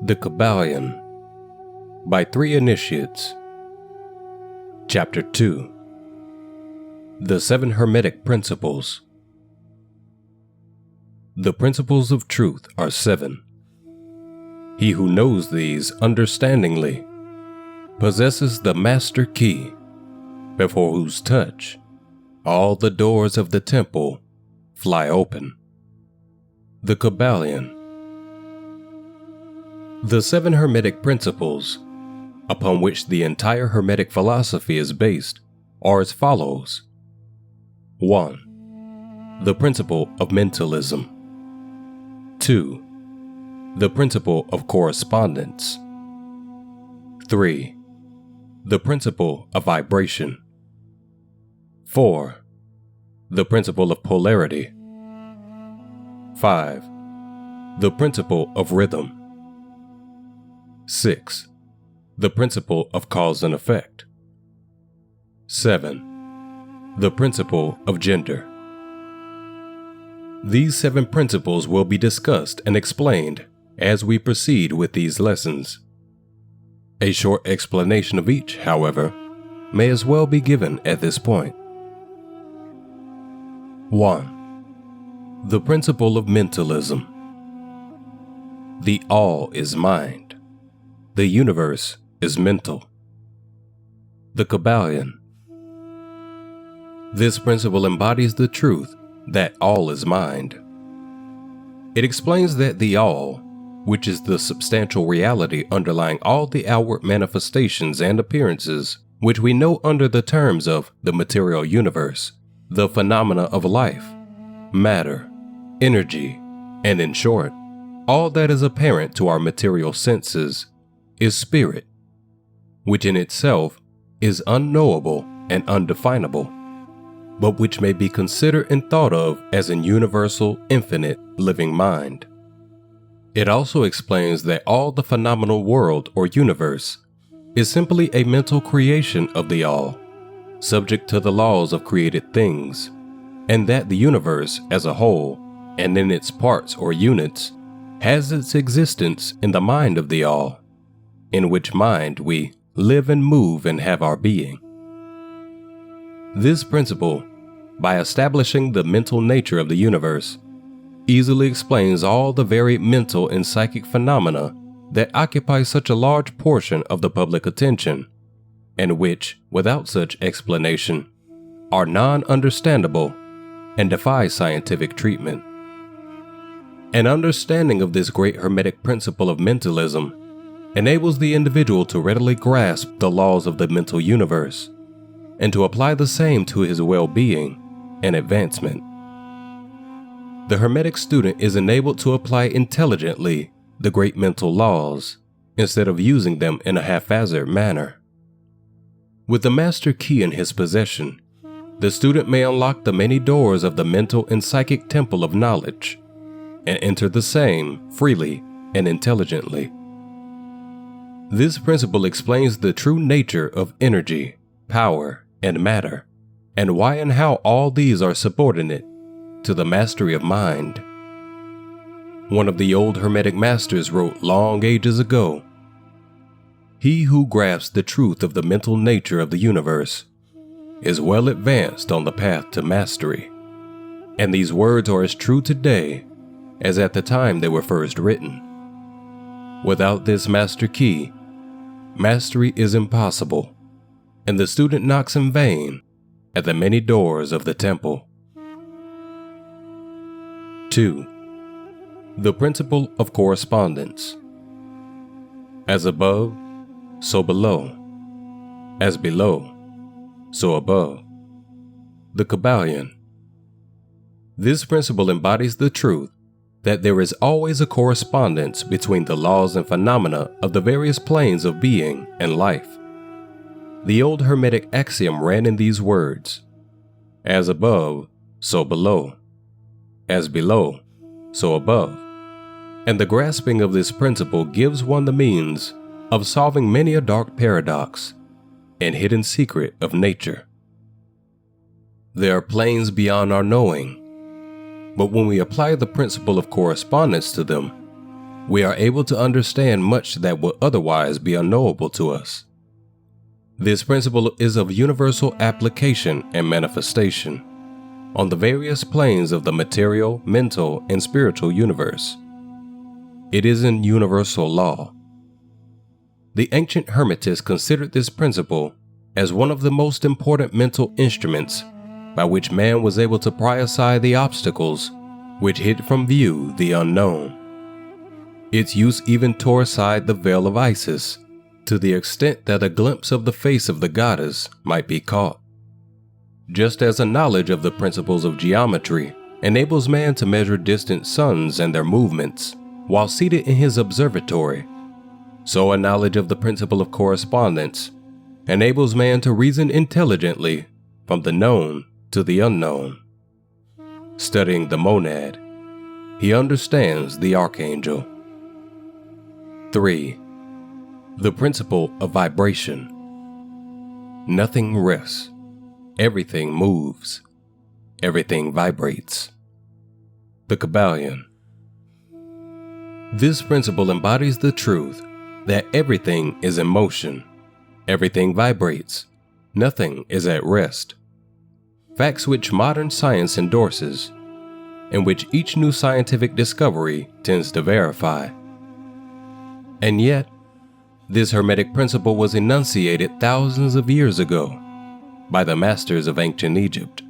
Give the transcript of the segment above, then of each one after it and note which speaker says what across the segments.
Speaker 1: The Kybalion by 3 Initiates. Chapter 2. The 7 Hermetic Principles. The principles of truth are 7. He who knows these understandingly possesses the master key, before whose touch all the doors of the temple fly open. The Kybalion. The 7 Hermetic principles, upon which the entire Hermetic philosophy is based, are as follows. 1. The principle of mentalism. 2. The principle of correspondence. 3. The principle of vibration. 4. The principle of polarity. 5. The principle of rhythm. 6. The principle of cause and effect. 7. The principle of gender. These 7 principles will be discussed and explained as we proceed with these lessons. A short explanation of each, however, may as well be given at this point. 1. The principle of mentalism. The all is mind. The universe is mental. The Kybalion. This principle embodies the truth that all is mind. It explains that the all, which is the substantial reality underlying all the outward manifestations and appearances which we know under the terms of the material universe, the phenomena of life, matter, energy, and in short, all that is apparent to our material senses, is spirit, which in itself is unknowable and undefinable, but which may be considered and thought of as an universal, infinite, living mind. It also explains that all the phenomenal world or universe is simply a mental creation of the all, subject to the laws of created things, and that the universe as a whole, and in its parts or units, has its existence in the mind of the all, in which mind we live and move and have our being. This principle, by establishing the mental nature of the universe, easily explains all the varied mental and psychic phenomena that occupy such a large portion of the public attention, and which, without such explanation, are non-understandable and defy scientific treatment. An understanding of this great Hermetic principle of mentalism enables the individual to readily grasp the laws of the mental universe and to apply the same to his well-being and advancement. The Hermetic student is enabled to apply intelligently the great mental laws instead of using them in a haphazard manner. With the master key in his possession, the student may unlock the many doors of the mental and psychic temple of knowledge and enter the same freely and intelligently. This principle explains the true nature of energy, power, and matter, and why and how all these are subordinate to the mastery of mind. One of the old Hermetic masters wrote long ages ago, "He who grasps the truth of the mental nature of the universe is well advanced on the path to mastery." And these words are as true today as at the time they were first written. Without this master key, mastery is impossible, and the student knocks in vain at the many doors of the temple. 2. The principle of correspondence. As above, so below. As below, so above. The Kybalion. This principle embodies the truth that there is always a correspondence between the laws and phenomena of the various planes of being and life. The old Hermetic axiom ran in these words: as above, so below. As below, so above. And the grasping of this principle gives one the means of solving many a dark paradox and hidden secret of nature. There are planes beyond our knowing, but when we apply the principle of correspondence to them, we are able to understand much that would otherwise be unknowable to us. This principle is of universal application and manifestation on the various planes of the material, mental, and spiritual universe. It is an universal law. The ancient Hermetists considered this principle as one of the most important mental instruments by which man was able to pry aside the obstacles which hid from view the unknown. Its use even tore aside the veil of Isis to the extent that a glimpse of the face of the goddess might be caught. Just as a knowledge of the principles of geometry enables man to measure distant suns and their movements while seated in his observatory, so a knowledge of the principle of correspondence enables man to reason intelligently from the known to the unknown. Studying the monad, he understands the archangel. 3. The principle of vibration. Nothing rests. Everything moves. Everything vibrates. The Kybalion. This principle embodies the truth that everything is in motion. Everything vibrates. Nothing is at rest. Facts which modern science endorses, and which each new scientific discovery tends to verify. And yet, this Hermetic principle was enunciated thousands of years ago by the masters of ancient Egypt.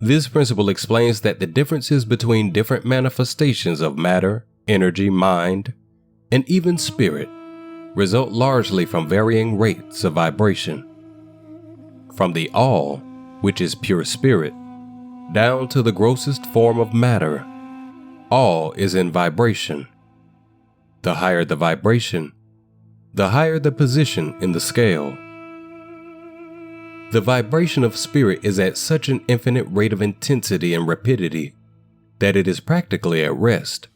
Speaker 1: This principle explains that the differences between different manifestations of matter, energy, mind, and even spirit result largely from varying rates of vibration. From the all, which is pure spirit, down to the grossest form of matter, all is in vibration. The higher the vibration, the higher the position in the scale. The vibration of spirit is at such an infinite rate of intensity and rapidity that it is practically at rest,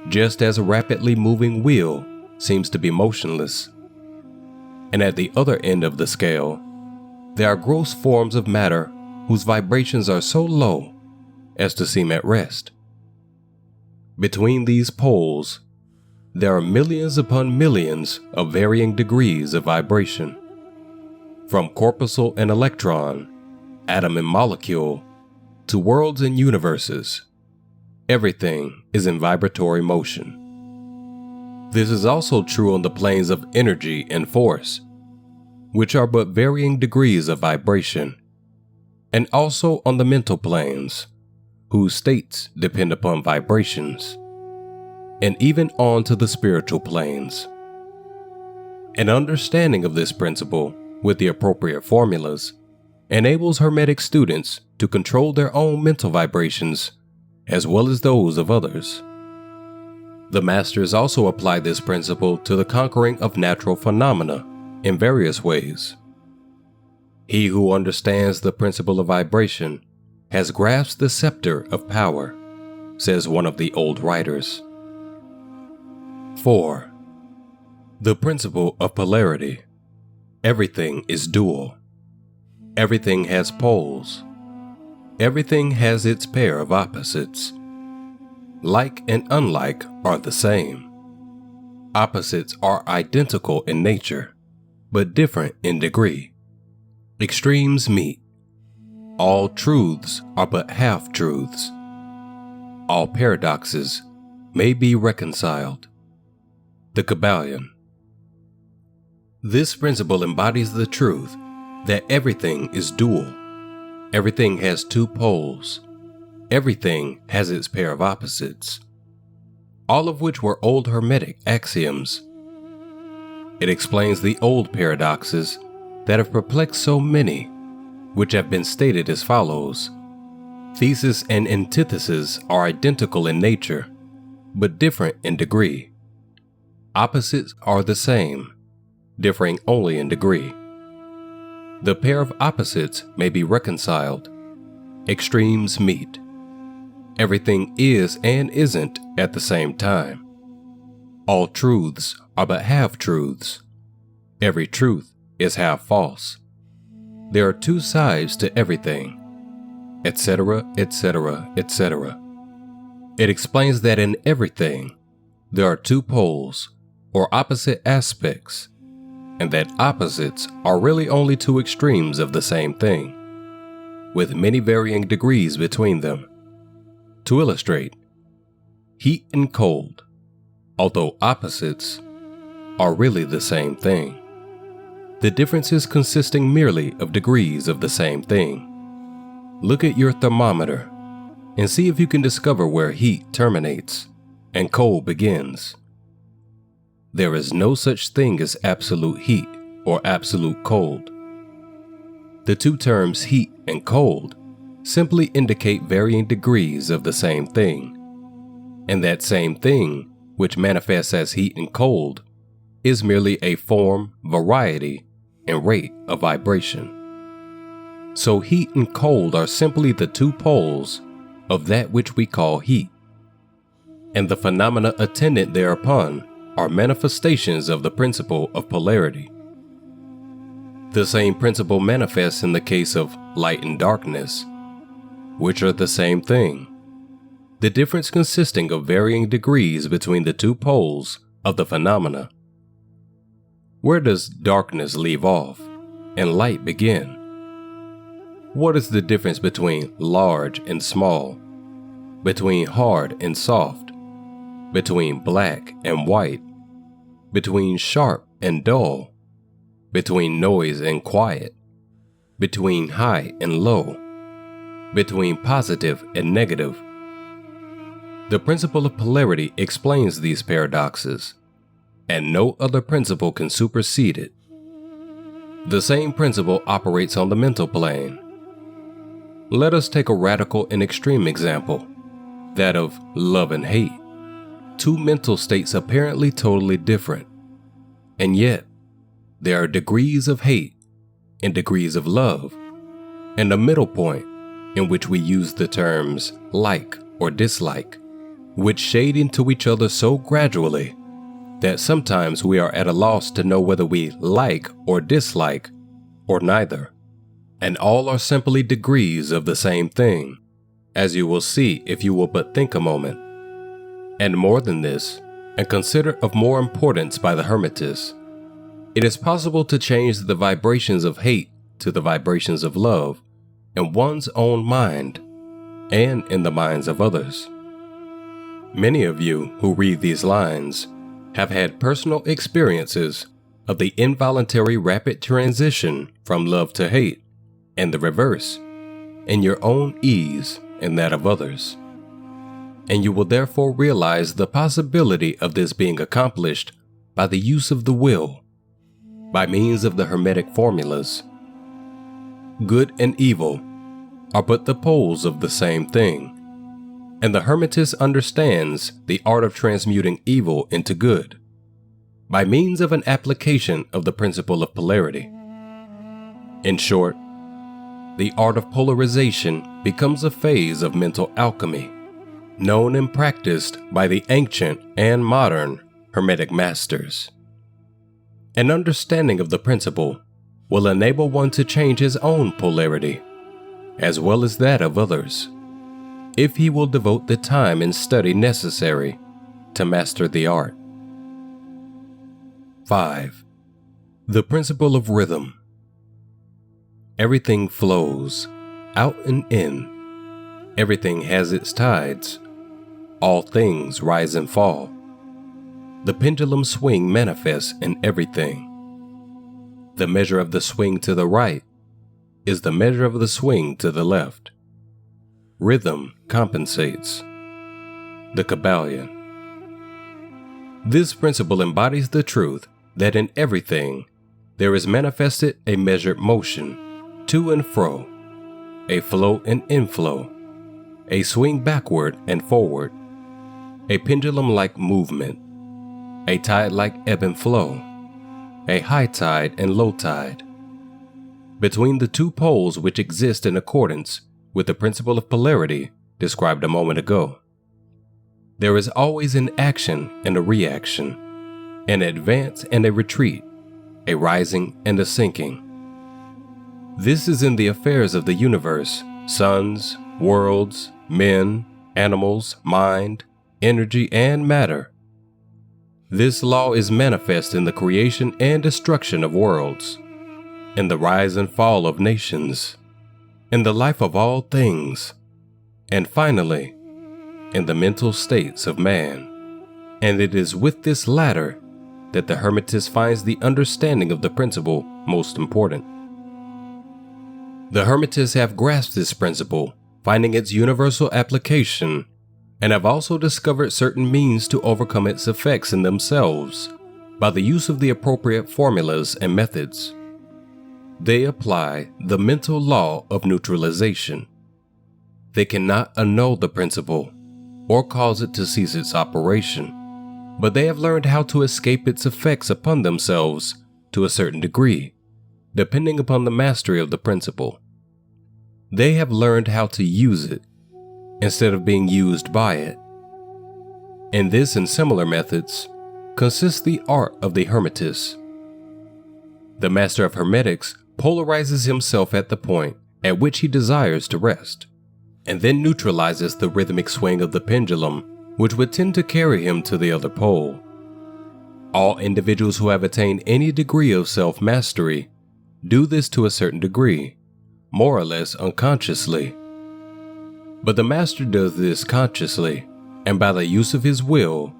Speaker 1: just as a rapidly moving wheel seems to be motionless. And at the other end of the scale, there are gross forms of matter whose vibrations are so low as to seem at rest. Between these poles, there are millions upon millions of varying degrees of vibration. From corpuscle and electron, atom and molecule, to worlds and universes, everything is in vibratory motion. This is also true on the planes of energy and force, which are but varying degrees of vibration, and also on the mental planes, whose states depend upon vibrations, and even on to the spiritual planes. An understanding of this principle, with the appropriate formulas, enables Hermetic students to control their own mental vibrations as well as those of others. The masters also apply this principle to the conquering of natural phenomena in various ways. He who understands the principle of vibration has grasped the scepter of power, says one of the old writers. 4. The principle of polarity. Everything is dual. Everything has poles. Everything has its pair of opposites. Like and unlike are the same. Opposites are identical in nature, but different in degree. Extremes meet. All truths are but half-truths. All paradoxes may be reconciled. The Kybalion. This principle embodies the truth that everything is dual. Everything has two poles. Everything has its pair of opposites, all of which were old Hermetic axioms. It explains the old paradoxes that have perplexed so many, which have been stated as follows. Thesis and antithesis are identical in nature, but different in degree. Opposites are the same, differing only in degree. The pair of opposites may be reconciled. Extremes meet. Everything is and isn't at the same time. All truths are but half-truths. Every truth is half false. There are two sides to everything, etc., etc., etc. It explains that in everything, there are two poles, or opposite aspects, and that opposites are really only two extremes of the same thing, with many varying degrees between them. To illustrate, heat and cold, although opposites, are really the same thing. The differences consisting merely of degrees of the same thing. Look at your thermometer and see if you can discover where heat terminates and cold begins. There is no such thing as absolute heat or absolute cold. The two terms heat and cold simply indicate varying degrees of the same thing, and that same thing, which manifests as heat and cold, is merely a form, variety, and rate of vibration. So heat and cold are simply the two poles of that which we call heat, and the phenomena attendant thereupon are manifestations of the principle of polarity. The same principle manifests in the case of light and darkness, which are the same thing, the difference consisting of varying degrees between the two poles of the phenomena. Where does darkness leave off and light begin? What is the difference between large and small, between hard and soft, between black and white, between sharp and dull, between noise and quiet, between high and low, between positive and negative? The principle of polarity explains these paradoxes, and no other principle can supersede it. The same principle operates on the mental plane. Let us take a radical and extreme example, that of love and hate. Two mental states apparently totally different, and yet there are degrees of hate and degrees of love, and a middle point in which we use the terms like or dislike, which shade into each other so gradually that sometimes we are at a loss to know whether we like or dislike, or neither. And all are simply degrees of the same thing, as you will see if you will but think a moment. And more than this, and consider of more importance by the Hermetists, it is possible to change the vibrations of hate to the vibrations of love in one's own mind and in the minds of others. Many of you who read these lines have had personal experiences of the involuntary rapid transition from love to hate, and the reverse, in your own ease and that of others. And you will therefore realize the possibility of this being accomplished by the use of the will, by means of the Hermetic formulas. Good and evil are but the poles of the same thing, and the Hermetist understands the art of transmuting evil into good, by means of an application of the principle of polarity. In short, the art of polarization becomes a phase of mental alchemy, known and practiced by the ancient and modern Hermetic masters. An understanding of the principle will enable one to change his own polarity, as well as that of others, if he will devote the time and study necessary to master the art. 5. The principle of rhythm. Everything flows, out and in. Everything has its tides. All things rise and fall. The pendulum swing manifests in everything. The measure of the swing to the right is the measure of the swing to the left. Rhythm compensates. The Kybalion. This principle embodies the truth that in everything there is manifested a measured motion, to and fro, a flow and inflow, a swing backward and forward, a pendulum-like movement, a tide-like ebb and flow, a high tide and low tide. Between the two poles which exist in accordance with the principle of polarity described a moment ago, there is always an action and a reaction, an advance and a retreat, a rising and a sinking. This is in the affairs of the universe, suns, worlds, men, animals, mind, energy, and matter, This law is manifest in the creation and destruction of worlds, in the rise and fall of nations, in the life of all things, and finally, in the mental states of man. And it is with this latter that the Hermetist finds the understanding of the principle most important. The Hermetists have grasped this principle, finding its universal application, and have also discovered certain means to overcome its effects in themselves by the use of the appropriate formulas and methods. They apply the mental law of neutralization. They cannot annul the principle or cause it to cease its operation, but they have learned how to escape its effects upon themselves to a certain degree, depending upon the mastery of the principle. They have learned how to use it instead of being used by it. In this and similar methods consists the art of the Hermetist. The master of Hermetics polarizes himself at the point at which he desires to rest, and then neutralizes the rhythmic swing of the pendulum, which would tend to carry him to the other pole. All individuals who have attained any degree of self-mastery do this to a certain degree, more or less unconsciously. But the master does this consciously and by the use of his will,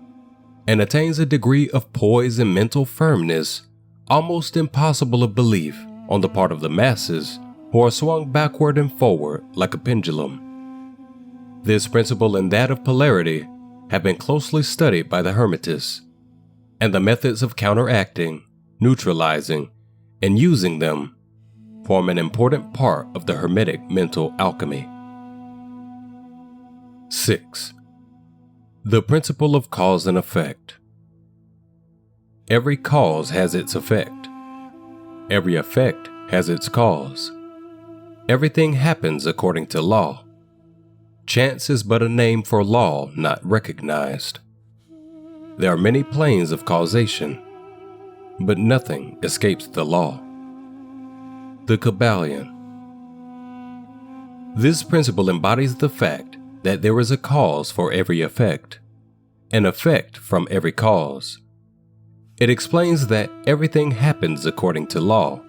Speaker 1: and attains a degree of poise and mental firmness almost impossible of belief on the part of the masses who are swung backward and forward like a pendulum. This principle and that of polarity have been closely studied by the Hermetists, and the methods of counteracting, neutralizing, and using them form an important part of the Hermetic mental alchemy. 6. The principle of cause and effect. Every cause has its effect. Every effect has its cause. Everything happens according to law. Chance is but a name for law not recognized. There are many planes of causation, but nothing escapes the law. The Kybalion. This principle embodies the fact that there is a cause for every effect, an effect from every cause. It explains that everything happens according to law,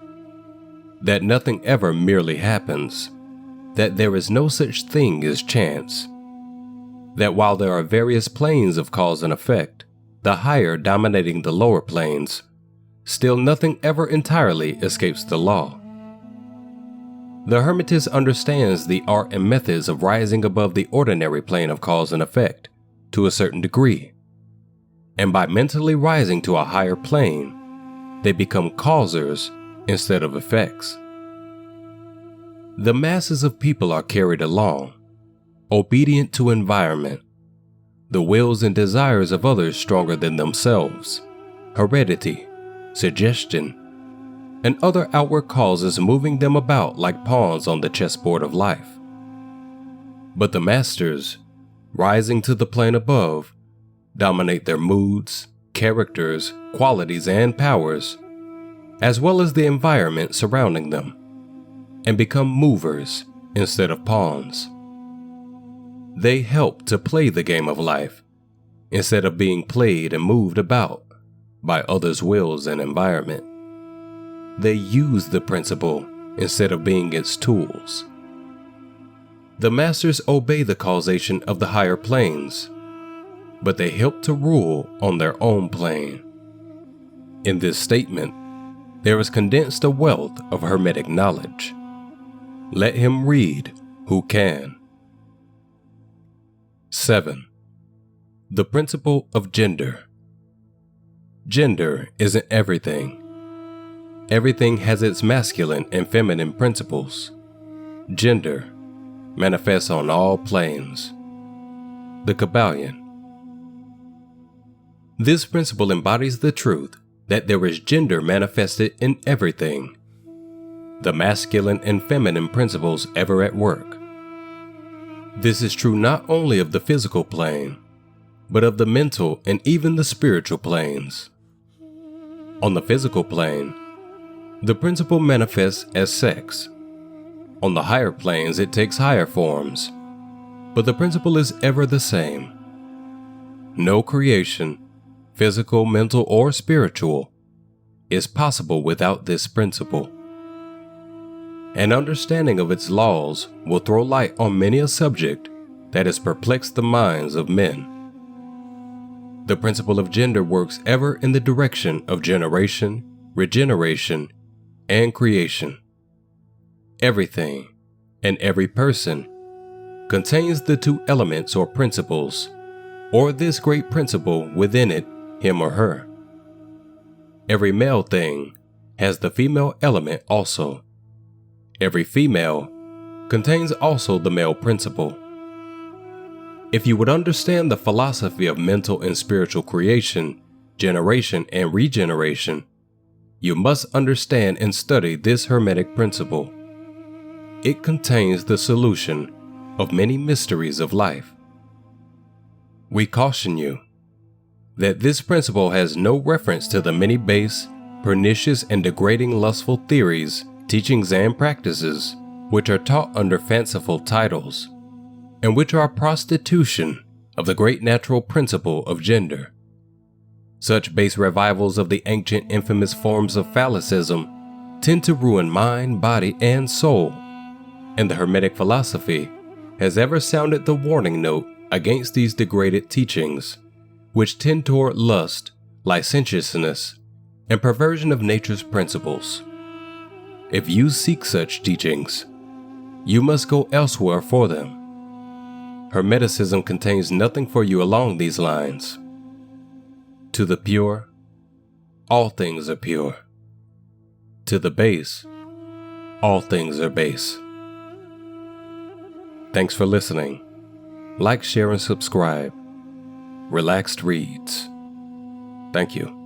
Speaker 1: that nothing ever merely happens, that there is no such thing as chance, that while there are various planes of cause and effect, the higher dominating the lower planes, still nothing ever entirely escapes the law. The Hermetist understands the art and methods of rising above the ordinary plane of cause and effect to a certain degree, and by mentally rising to a higher plane, they become causers instead of effects. The masses of people are carried along, obedient to environment, the wills and desires of others stronger than themselves, heredity, suggestion, and other outward causes moving them about like pawns on the chessboard of life. But the masters, rising to the plane above, dominate their moods, characters, qualities, and powers, as well as the environment surrounding them, and become movers instead of pawns. They help to play the game of life instead of being played and moved about by others' wills and environment. They use the principle instead of being its tools. The masters obey the causation of the higher planes, but they help to rule on their own plane. In this statement, there is condensed a wealth of Hermetic knowledge. Let him read who can. 7. The principle of gender. Gender isn't everything. Everything has its masculine and feminine principles. Gender manifests on all planes. The Kybalion. This principle embodies the truth that there is gender manifested in everything, the masculine and feminine principles ever at work. This is true not only of the physical plane, but of the mental and even the spiritual planes. On the physical plane, the principle manifests as sex. On the higher planes, it takes higher forms, but the principle is ever the same. No creation, physical, mental, or spiritual, is possible without this principle. An understanding of its laws will throw light on many a subject that has perplexed the minds of men. The principle of gender works ever in the direction of generation, regeneration, and creation. Everything and every person contains the two elements or principles, or this great principle within it, him or her. Every male thing has the female element also. Every female contains also the male principle. If you would understand the philosophy of mental and spiritual creation, generation, and regeneration, you must understand and study this Hermetic principle. It contains the solution of many mysteries of life. We caution you that this principle has no reference to the many base, pernicious, and degrading lustful theories, teachings, and practices which are taught under fanciful titles, and which are a prostitution of the great natural principle of gender. Such base revivals of the ancient infamous forms of phallicism tend to ruin mind, body, and soul, and the Hermetic philosophy has ever sounded the warning note against these degraded teachings, which tend toward lust, licentiousness, and perversion of nature's principles. If you seek such teachings, you must go elsewhere for them. Hermeticism contains nothing for you along these lines. To the pure, all things are pure. To the base, all things are base. Thanks for listening. Like, share, and subscribe. RelaxedReadz. Thank you.